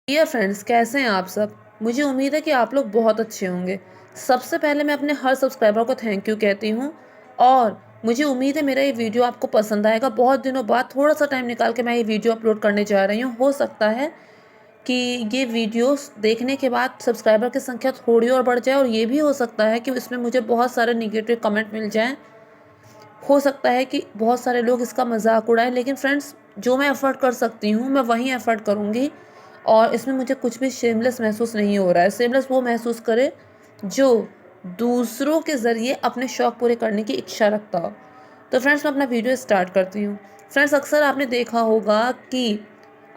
Dear friends, कैसे हैं आप सब। मुझे उम्मीद है कि आप लोग बहुत अच्छे होंगे। सबसे पहले मैं अपने हर सब्सक्राइबर को थैंक यू कहती हूँ और मुझे उम्मीद है मेरा ये वीडियो आपको पसंद आएगा। बहुत दिनों बाद थोड़ा सा टाइम निकाल के मैं ये वीडियो अपलोड करने जा रही हूँ। हो सकता है कि ये वीडियोस देखने के बाद सब्सक्राइबर की संख्या थोड़ी और बढ़ जाए और ये भी हो सकता है कि इसमें मुझे बहुत सारे निगेटिव कमेंट मिल जाएँ। हो सकता है कि बहुत सारे लोग इसका मजाक उड़ाएं, लेकिन फ्रेंड्स, जो मैं एफ़र्ट कर सकती हूँ मैं वही एफ़र्ट करूँगी और इसमें मुझे कुछ भी शेमलेस महसूस नहीं हो रहा है। शेमलेस वो महसूस करे जो दूसरों के ज़रिए अपने शौक़ पूरे करने की इच्छा रखता हो। तो फ्रेंड्स, मैं अपना वीडियो स्टार्ट करती हूँ। फ्रेंड्स, अक्सर आपने देखा होगा कि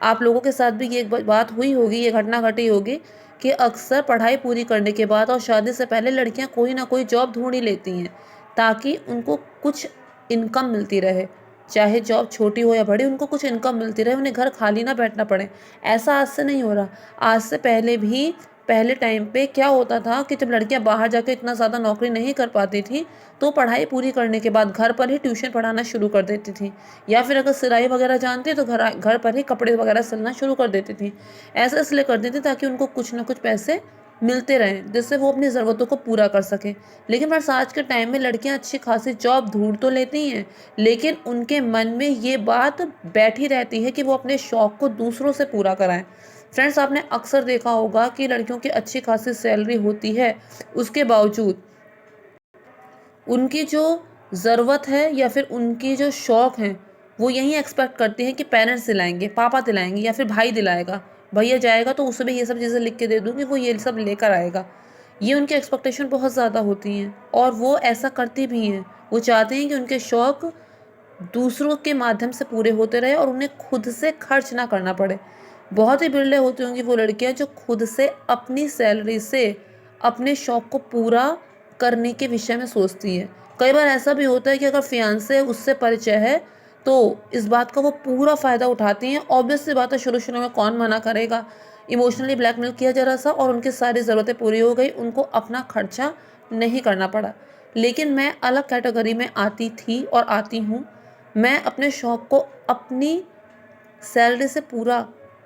आप लोगों के साथ भी ये एक बात हुई होगी, ये घटना घटी होगी कि अक्सर पढ़ाई पूरी करने के बाद और शादी से पहले लड़कियां कोई ना कोई जॉब ढूंढ ही लेती हैं ताकि उनको कुछ इनकम मिलती रहे। चाहे जॉब छोटी हो या बड़ी, उनको कुछ इनकम मिलती रहे, उन्हें घर खाली ना बैठना पड़े। ऐसा आज से नहीं हो रहा, आज से पहले भी पहले टाइम पे क्या होता था कि जब लड़कियां बाहर जाकर इतना ज़्यादा नौकरी नहीं कर पाती थी तो पढ़ाई पूरी करने के बाद घर पर ही ट्यूशन पढ़ाना शुरू कर देती थी, या फिर अगर सिलाई वगैरह जानती तो घर घर पर ही कपड़े वगैरह सिलना शुरू कर देती थी। ऐसा इसलिए कर देती ताकि उनको कुछ ना कुछ पैसे मिलते रहें जिससे वो अपनी ज़रूरतों को पूरा कर सकें। लेकिन बस आज के टाइम में लड़कियां अच्छी खासी जॉब ढूंढ तो लेती हैं, लेकिन उनके मन में ये बात बैठी रहती है कि वो अपने शौक़ को दूसरों से पूरा कराएं। फ्रेंड्स, आपने अक्सर देखा होगा कि लड़कियों की अच्छी खासी सैलरी होती है, उसके बावजूद उनकी जो ज़रूरत है या फिर उनकी जो शौक़ हैं वो यही एक्सपेक्ट करती हैं कि पेरेंट्स दिलाएंगे, पापा दिलाएंगे या फिर भाई दिलाएगा। भैया जाएगा तो उसे भी ये सब चीज़ें लिख के दे दूँगी, वो ये सब लेकर आएगा। ये उनकी एक्सपेक्टेशन बहुत ज़्यादा होती हैं और वो ऐसा करती भी हैं। वो चाहते हैं कि उनके शौक़ दूसरों के माध्यम से पूरे होते रहे और उन्हें खुद से खर्च ना करना पड़े। बहुत ही बिरले होती होंगी वो लड़कियां जो खुद से अपनी सैलरी से अपने शौक़ को पूरा करने के विषय में सोचती है। कई बार ऐसा भी होता है कि अगर फियांसे उससे परिचय है तो इस बात का वो पूरा फ़ायदा उठाती हैं। ऑब्वियस सी बात है, शुरू-शुरू में कौन मना करेगा। इमोशनली ब्लैकमेल किया ज़रा-सा और उनकी सारी ज़रूरतें पूरी हो गई, उनको अपना खर्चा नहीं करना पड़ा। लेकिन मैं अलग कैटेगरी में आती थी और आती हूँ। मैं अपने शौक़ को अपनी सैलरी से पूरा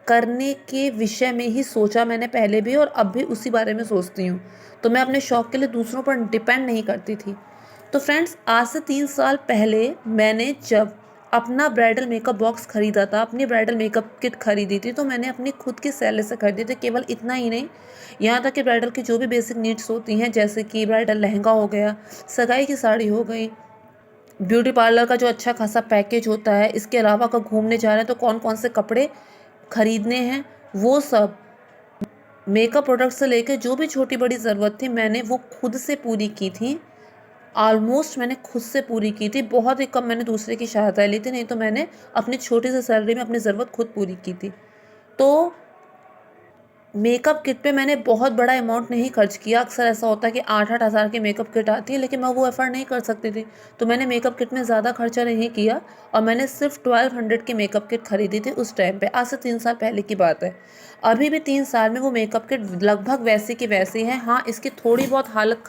करने के विषय में ही सोचा मैंने पहले भी और अब भी उसी बारे में सोचती हूँ। तो मैं अपने शौक़ के लिए दूसरों पर डिपेंड नहीं करती थी। तो फ्रेंड्स, आज से 3 साल पहले मैंने जब अपना ब्राइडल मेकअप बॉक्स खरीदा था, अपनी ब्राइडल मेकअप किट खरीदी थी, तो मैंने अपनी खुद की सैलरी से खरीदी थी। केवल इतना ही नहीं, यहाँ तक कि ब्राइडल की जो भी बेसिक नीड्स होती हैं, जैसे कि ब्राइडल लहंगा हो गया, सगाई की साड़ी हो गई, ब्यूटी पार्लर का जो अच्छा खासा पैकेज होता है, इसके अलावा अगर घूमने जा रहे हैं तो कौन-कौन से कपड़े खरीदने हैं, वो सब मेकअप प्रोडक्ट से लेकर जो भी छोटी-बड़ी ज़रूरत थी मैंने वो खुद से पूरी की थी। ऑलमोस्ट मैंने खुद से पूरी की थी। बहुत ही कम मैंने दूसरे की सहायता ली थी, नहीं तो मैंने अपनी छोटी सी सैलरी में अपनी ज़रूरत खुद पूरी की थी। तो मेकअप किट पे मैंने बहुत बड़ा अमाउंट नहीं खर्च किया। अक्सर ऐसा होता है कि 8-8 हज़ार की मेकअप किट आती है, लेकिन मैं वो एफ़र्ड नहीं कर सकती थी। तो मैंने मेकअप किट में ज़्यादा खर्चा नहीं किया और मैंने सिर्फ 1200 की मेकअप किट खरीदी थी उस टाइम पे। आज से 3 साल पहले की बात है। अभी भी 3 साल में वो मेकअप किट लगभग वैसी की वैसी है। हाँ, इसकी थोड़ी बहुत हालत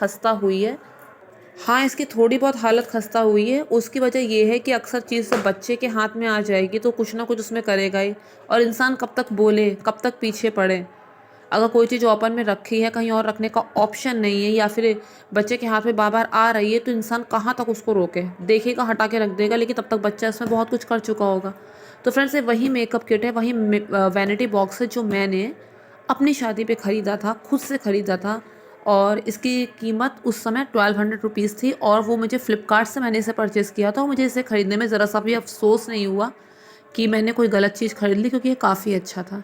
खस्ता हुई है। उसकी वजह ये है कि अक्सर चीज़ सब बच्चे के हाथ में आ जाएगी तो कुछ ना कुछ उसमें करेगा ही, और इंसान कब तक बोले, कब तक पीछे पड़े। अगर कोई चीज़ ओपन में रखी है, कहीं और रखने का ऑप्शन नहीं है, या फिर बच्चे के हाथ में बार-बार आ रही है, तो इंसान कहाँ तक उसको रोके? देखेगा, हटा के रख देगा, लेकिन तब तक बच्चा इसमें बहुत कुछ कर चुका होगा। तो फ्रेंड्स, ये वही मेकअप किट है, वही वैनिटी बॉक्स है जो मैंने अपनी शादी पे ख़रीदा था, खुद से ख़रीदा था, और इसकी कीमत उस समय 1200 रुपीज़ थी और वो मुझे फ्लिपकार्ट से मैंने इसे परचेज़ किया था और मुझे इसे ख़रीदने में ज़रा-सा भी अफ़सोस नहीं हुआ कि मैंने कोई गलत चीज़ ख़रीद ली, क्योंकि ये काफ़ी अच्छा था।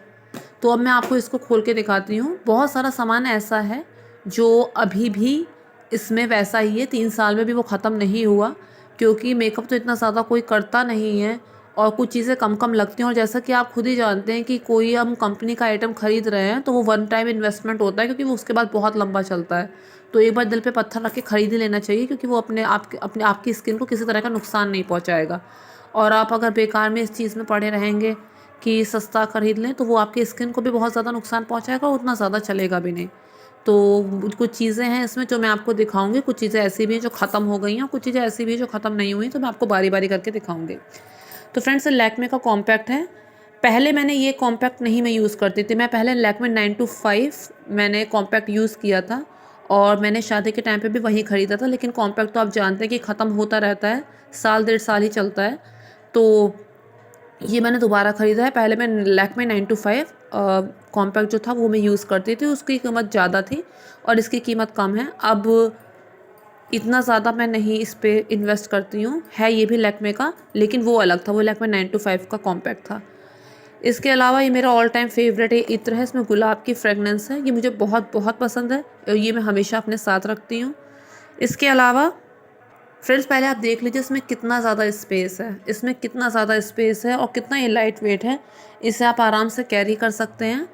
तो अब मैं आपको इसको खोल के दिखाती हूँ। बहुत सारा सामान ऐसा है जो अभी भी इसमें वैसा ही है, 3 साल में भी वो ख़त्म नहीं हुआ, क्योंकि मेकअप तो इतना ज़्यादा कोई करता नहीं है और कुछ चीज़ें कम-कम लगती हैं। और जैसा कि आप खुद ही जानते हैं कि कोई हम कंपनी का आइटम खरीद रहे हैं तो वो वन टाइम इन्वेस्टमेंट होता है, क्योंकि वो उसके बाद बहुत लंबा चलता है। तो एक बार दिल पे पत्थर रख के खरीद ही लेना चाहिए, क्योंकि वो अपने आपकी स्किन को किसी तरह का नुकसान नहीं पहुँचाएगा। और आप अगर बेकार में इस चीज़ में पड़े रहेंगे कि सस्ता खरीद लें, तो वो आपकी स्किन को भी बहुत ज़्यादा नुकसान पहुँचाएगा और उतना ज़्यादा चलेगा भी नहीं। तो कुछ चीज़ें हैं इसमें जो मैं आपको दिखाऊँगी, कुछ चीज़ें ऐसी भी हैं जो ख़त्म हो गई हैं और कुछ चीज़ें ऐसी भी हैं जो ख़त्म नहीं हुई, तो मैं आपको बारी-बारी करके दिखाऊँगी। तो फ्रेंड्स, ये लैक्मे का कॉम्पैक्ट है। पहले मैंने ये कॉम्पैक्ट नहीं मैं यूज़ करती थी, मैं पहले लैक्मे 925 मैंने कॉम्पैक्ट यूज़ किया था और मैंने शादी के टाइम पे भी वही ख़रीदा था। लेकिन कॉम्पैक्ट तो आप जानते हैं कि ख़त्म होता रहता है, साल डेढ़ साल ही चलता है। तो ये मैंने दोबारा ख़रीदा है। पहले मैं लैक्मे 925 कॉम्पैक्ट जो था वो मैं यूज़ करती थी, उसकी कीमत ज़्यादा थी और इसकी कीमत कम है। अब इतना ज़्यादा मैं नहीं इस पे इन्वेस्ट करती हूँ। है ये भी लैक्मे का, लेकिन वो अलग था, वो लैक्मे 925 का कॉम्पैक्ट था। इसके अलावा ये मेरा ऑल टाइम फेवरेट है, इत्र है, इसमें गुलाब की फ्रेगनेंस है, ये मुझे बहुत बहुत पसंद है और ये मैं हमेशा अपने साथ रखती हूँ। इसके अलावा फ्रेंड्स पहले आप देख लीजिए इसमें कितना ज़्यादा स्पेस है, इसमें कितना ज़्यादा स्पेस है और कितना ये लाइट वेट है, इसे आप आराम से कैरी कर सकते हैं।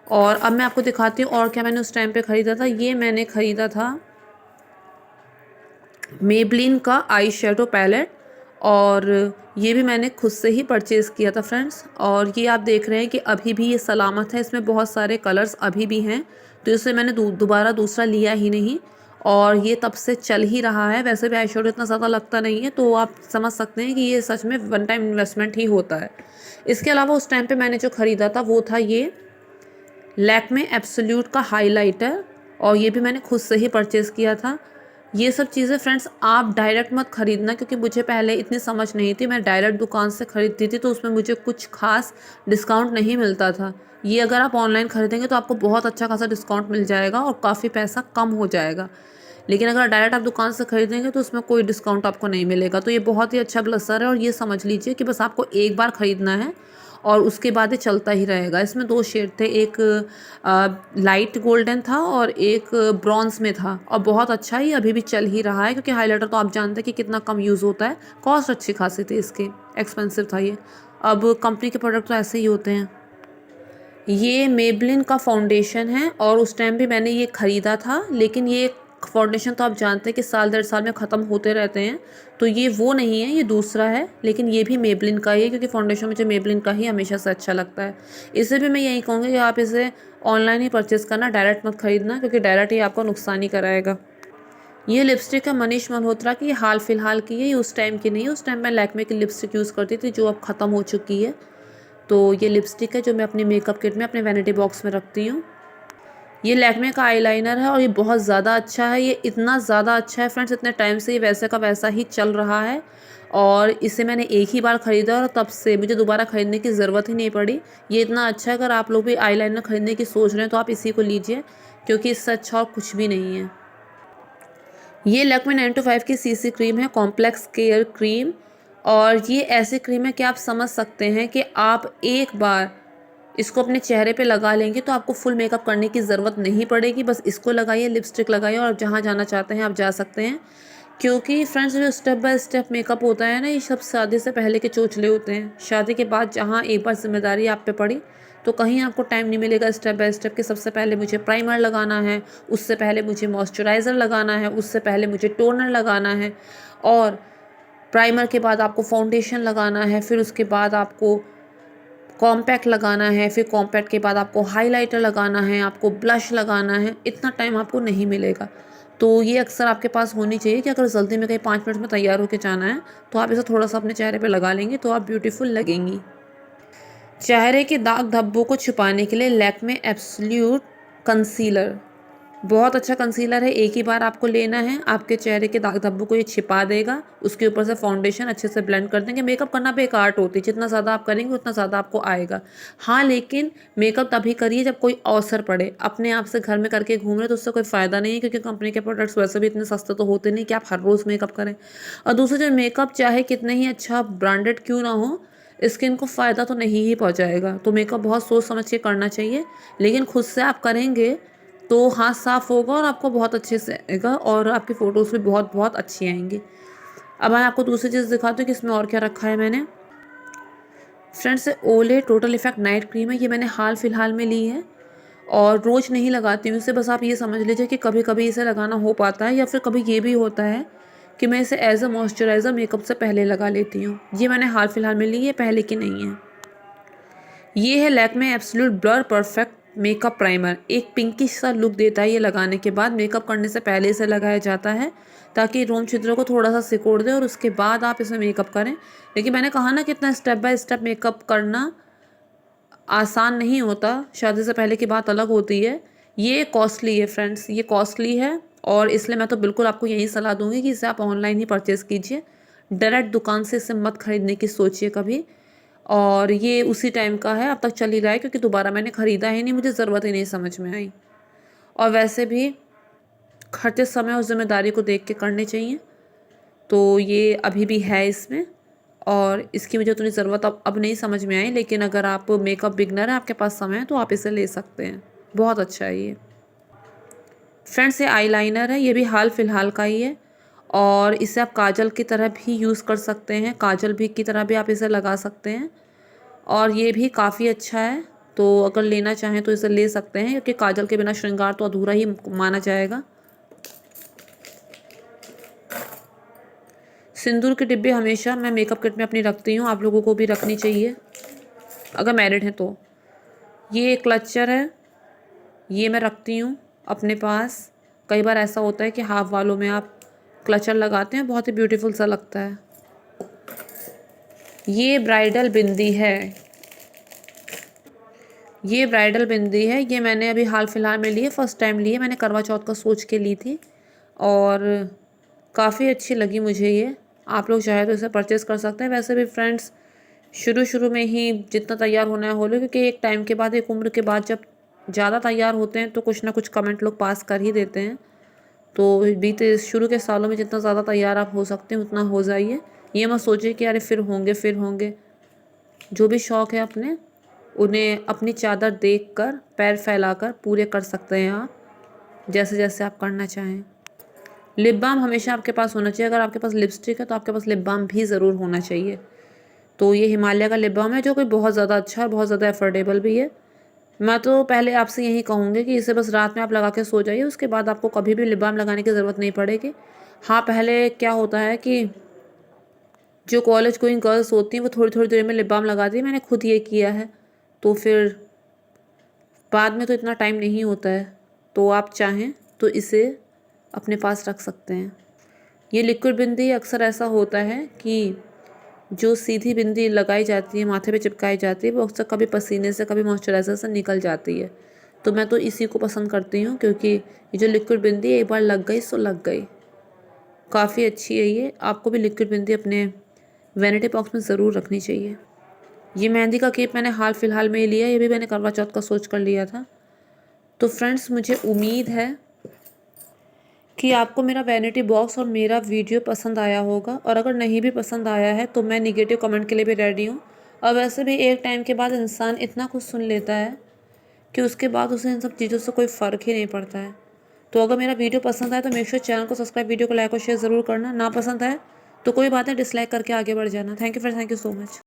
और अब मैं आपको दिखाती हूँ और क्या मैंने उस टाइम पे ख़रीदा था। ये मैंने ख़रीदा था मेबलिन का आई शेडो पैलेट और ये भी मैंने खुद से ही परचेज़ किया था फ्रेंड्स। और ये आप देख रहे हैं कि अभी भी ये सलामत है, इसमें बहुत सारे कलर्स अभी भी हैं, तो इसे मैंने दोबारा दूसरा लिया ही नहीं और ये तब से चल ही रहा है। वैसे भी आई शेडो इतना ज़्यादा लगता नहीं है, तो आप समझ सकते हैं कि ये सच में वन टाइम इन्वेस्टमेंट ही होता है। इसके अलावा उस टाइम पे मैंने जो ख़रीदा था वो था ये लैक्मे एब्सोल्यूट का हाइलाइटर और ये भी मैंने खुद से ही परचेज़ किया था। ये सब चीज़ें फ्रेंड्स आप डायरेक्ट मत ख़रीदना, क्योंकि मुझे पहले इतनी समझ नहीं थी, मैं डायरेक्ट दुकान से ख़रीदती थी तो उसमें मुझे कुछ ख़ास डिस्काउंट नहीं मिलता था। ये अगर आप ऑनलाइन ख़रीदेंगे तो आपको बहुत अच्छा खासा डिस्काउंट मिल जाएगा और काफ़ी पैसा कम हो जाएगा। लेकिन अगर डायरेक्ट आप दुकान से ख़रीदेंगे तो उसमें कोई डिस्काउंट आपको नहीं मिलेगा। तो ये बहुत ही अच्छा ब्लशर है और ये समझ लीजिए कि बस आपको एक बार ख़रीदना है और उसके बाद ये चलता ही रहेगा। इसमें 2 शेड थे, एक लाइट गोल्डन था और एक ब्रॉन्ज़ में था और बहुत अच्छा ही अभी भी चल ही रहा है, क्योंकि हाइलाइटर तो आप जानते हैं कि कितना कम यूज़ होता है। कॉस्ट अच्छी खासी थी इसकी, एक्सपेंसिव था ये। अब कंपनी के प्रोडक्ट तो ऐसे ही होते हैं। ये मेबलिन का फाउंडेशन है और उस टाइम भी मैंने ये ख़रीदा था, लेकिन ये फाउंडेशन तो आप जानते हैं कि साल डेढ़ साल में ख़त्म होते रहते हैं, तो ये वो नहीं है, ये दूसरा है। लेकिन ये भी मेबलिन का ही है, क्योंकि फाउंडेशन मुझे मेबलिन का ही हमेशा से अच्छा लगता है। इसे भी मैं यही कहूँगी कि आप इसे ऑनलाइन ही परचेज़ करना, डायरेक्ट मत ख़रीदना, क्योंकि डायरेक्ट ये आपको नुकसान ही कराएगा। ये लिपस्टिक है मनीष मल्होत्रा की, हाल फिलहाल की है, ये उस टाइम की नहीं है। उस टाइम मैं लैक्मे की लिपस्टिक यूज़ करती थी, जो अब ख़त्म हो चुकी है। तो ये लिपस्टिक है जो मैं अपनी मेकअप किट में अपने वैनिटी बॉक्स में रखती हूँ। ये लैक्मे का आईलाइनर है और ये बहुत ज़्यादा अच्छा है। ये इतना ज़्यादा अच्छा है फ्रेंड्स, इतने टाइम से ये वैसे का वैसा ही चल रहा है और इसे मैंने एक ही बार ख़रीदा और तब से मुझे दोबारा ख़रीदने की ज़रूरत ही नहीं पड़ी। ये इतना अच्छा है, अगर आप लोग भी आईलाइनर ख़रीदने की सोच रहे हैं तो आप इसी को लीजिए, क्योंकि इससे अच्छा और कुछ भी नहीं है। ये लैक्मे 925 की सीसी क्रीम है, कॉम्प्लेक्स केयर क्रीम। और ये ऐसी क्रीम है कि आप समझ सकते हैं कि आप एक बार इसको अपने चेहरे पे लगा लेंगे तो आपको फुल मेकअप करने की ज़रूरत नहीं पड़ेगी। बस इसको लगाइए, लिपस्टिक लगाइए और जहाँ जाना चाहते हैं आप जा सकते हैं। क्योंकि फ्रेंड्स जो स्टेप बाय स्टेप मेकअप होता है ना, ये सब शादी से पहले के चोचले होते हैं। शादी के बाद जहाँ एक बार जिम्मेदारी आप पे पड़ी तो कहीं आपको टाइम नहीं मिलेगा स्टेप बाय स्टेप के सबसे पहले मुझे प्राइमर लगाना है, उससे पहले मुझे मॉइस्चराइज़र लगाना है, उससे पहले मुझे टोनर लगाना है और प्राइमर के बाद आपको फाउंडेशन लगाना है, फिर उसके बाद आपको कॉम्पैक्ट लगाना है, फिर कॉम्पैक्ट के बाद आपको हाइलाइटर लगाना है, आपको ब्लश लगाना है। इतना टाइम आपको नहीं मिलेगा। तो ये अक्सर आपके पास होनी चाहिए कि अगर जल्दी में कहीं 5 मिनट में तैयार होके जाना है तो आप इसे थोड़ा-सा अपने चेहरे पे लगा लेंगे तो आप ब्यूटीफुल लगेंगी। चेहरे के दाग धब्बों को छुपाने के लिए लैक्मे एब्सोल्यूट कंसीलर बहुत अच्छा कंसीलर है। एक ही बार आपको लेना है, आपके चेहरे के दाग धब्बों को ये छिपा देगा। उसके ऊपर से फाउंडेशन अच्छे से ब्लेंड कर देंगे। मेकअप करना भी एक आर्ट होती है, जितना ज़्यादा आप करेंगे उतना ज़्यादा आपको आएगा। हाँ, लेकिन मेकअप तभी करिए जब कोई अवसर पड़े। अपने आप से घर में करके घूम रहे हैं तो उससे कोई फ़ायदा नहीं है, क्योंकि कंपनी के प्रोडक्ट्स वैसे भी इतने सस्ते तो होते नहीं कि आप हर रोज़ मेकअप करें। और दूसरा, जो मेकअप चाहे कितने ही अच्छा ब्रांडेड क्यों ना हो, स्किन को फ़ायदा तो नहीं ही पहुँचाएगा। तो मेकअप बहुत सोच समझ के करना चाहिए, लेकिन खुद से आप करेंगे तो हाथ साफ़ होगा और आपको बहुत अच्छे से आएगा और आपकी फ़ोटोज़ भी बहुत बहुत अच्छी आएंगी। अब मैं आपको दूसरी चीज़ दिखाती हूँ कि इसमें और क्या रखा है मैंने। फ्रेंड्स, ओले टोटल इफ़ेक्ट नाइट क्रीम है, ये मैंने हाल फिलहाल में ली है और रोज़ नहीं लगाती हूँ इसे। बस आप ये समझ लीजिए कि कभी कभी इसे लगाना हो पाता है, या फिर कभी ये भी होता है कि मैं इसे एज अ मॉइस्चराइज़र मेकअप से पहले लगा लेती हूँ। ये मैंने हाल फिलहाल में ली है, पहले की नहीं है। ये है Lakme absolute blur perfect makeup primer. एक पिंकिश सा लुक देता है ये लगाने के बाद। मेकअप करने से पहले इसे लगाया जाता है ताकि रोम छिद्रों को थोड़ा सा सिकोड़ दे और उसके बाद आप इसमें मेकअप करें। लेकिन मैंने कहा ना कितना स्टेप बाय स्टेप मेकअप करना, आसान नहीं होता, शादी से पहले की बात अलग होती है। ये कॉस्टली है फ्रेंड्स, ये कॉस्टली है और इसलिए मैं तो बिल्कुल आपको यही सलाह दूँगी कि इसे आप ऑनलाइन ही परचेज़ कीजिए। डायरेक्ट दुकान से इसे मत खरीदने की सोचिए कभी। और ये उसी टाइम का है, अब तक चल ही रहा है क्योंकि दोबारा मैंने ख़रीदा ही नहीं, मुझे ज़रूरत ही नहीं समझ में आई। और वैसे भी खर्चे समय और ज़िम्मेदारी को देख के करने चाहिए, तो ये अभी भी है इसमें और इसकी मुझे उतनी ज़रूरत अब नहीं समझ में आई। लेकिन अगर आप मेकअप बिगनर हैं, आपके पास समय है, तो आप इसे ले सकते हैं। बहुत अच्छा है ये। फ्रेंड्स, ये आईलाइनर है, ये भी हाल फिलहाल का ही है और इसे आप काजल की तरह भी यूज़ कर सकते हैं, काजल भी की तरह भी आप इसे लगा सकते हैं और ये भी काफ़ी अच्छा है। तो अगर लेना चाहें तो इसे ले सकते हैं क्योंकि काजल के बिना श्रृंगार तो अधूरा ही माना जाएगा। सिंदूर के डिब्बे हमेशा मैं मेकअप किट में अपनी रखती हूँ, आप लोगों को भी रखनी चाहिए अगर मैरिड हैं तो। ये क्लचर है, ये मैं रखती हूँ अपने पास। कई बार ऐसा होता है कि हाफ वालों में आप क्लचर लगाते हैं, बहुत ही ब्यूटीफुल सा लगता है। ये ब्राइडल बिंदी है, ये ब्राइडल बिंदी है, ये मैंने अभी हाल फिलहाल में ली है, फर्स्ट टाइम ली है मैंने, करवा चौथ का सोच के ली थी और काफ़ी अच्छी लगी मुझे ये। आप लोग चाहे तो इसे परचेज़ कर सकते हैं। वैसे भी फ्रेंड्स, शुरू में ही जितना तैयार होना है हो लो, क्योंकि एक टाइम के बाद, एक उम्र के बाद जब ज़्यादा तैयार होते हैं तो कुछ ना कुछ कमेंट लोग पास कर ही देते हैं। तो बीते शुरू के सालों में जितना ज़्यादा तैयार आप हो सकते हैं उतना हो जाइए। ये मत सोचिए कि अरे फिर होंगे। जो भी शौक़ है अपने, उन्हें अपनी चादर देखकर, पैर फैलाकर पूरे कर सकते हैं आप, जैसे जैसे आप करना चाहें। लिप बाम हमेशा आपके पास होना चाहिए। अगर आपके पास लिपस्टिक है तो आपके पास लिप बाम भी ज़रूर होना चाहिए। तो ये हिमालय का लिप बाम है जो कि बहुत ज़्यादा अच्छा है, बहुत ज़्यादा अफोर्डेबल भी है। मैं तो पहले आपसे यही कहूँगी कि इसे बस रात में आप लगा के सो जाइए, उसके बाद आपको कभी भी लिप बाम लगाने की ज़रूरत नहीं पड़ेगी। हाँ, पहले क्या होता है कि जो कॉलेज गोइंग गर्ल्स होती हैं वो थोड़ी देर में लिप बाम लगाती हैं, मैंने खुद ये किया है। तो फिर बाद में तो इतना टाइम नहीं होता है, तो आप चाहें तो इसे अपने पास रख सकते हैं। ये लिक्विड बिंदी अक्सर ऐसा होता है कि जो सीधी बिंदी लगाई जाती है, माथे पे चिपकाई जाती है, वो अक्सर कभी पसीने से, कभी मॉइस्चराइज़र से निकल जाती है। तो मैं तो इसी को पसंद करती हूँ क्योंकि ये जो लिक्विड बिंदी एक बार लग गई सो लग गई। काफ़ी अच्छी है ये। आपको भी लिक्विड बिंदी अपने वैनिटी बॉक्स में ज़रूर रखनी चाहिए। ये मेहंदी का केप मैंने हाल फिलहाल में ही लिया, ये भी मैंने करवा चौथ का सोच कर लिया था। तो फ्रेंड्स, मुझे उम्मीद है कि आपको मेरा वैनिटी बॉक्स और मेरा वीडियो पसंद आया होगा और अगर नहीं भी पसंद आया है तो मैं निगेटिव कमेंट के लिए भी रेडी हूँ। और वैसे भी एक टाइम के बाद इंसान इतना कुछ सुन लेता है कि उसके बाद उसे इन सब चीज़ों से कोई फ़र्क ही नहीं पड़ता है। तो अगर मेरा वीडियो पसंद आए तो मेक श्योर चैनल को सब्सक्राइब, वीडियो को लाइक और शेयर ज़रूर करना। ना पसंद आए तो कोई बात नहीं, डिसलाइक करके आगे बढ़ जाना। Thank you friends, thank you so much.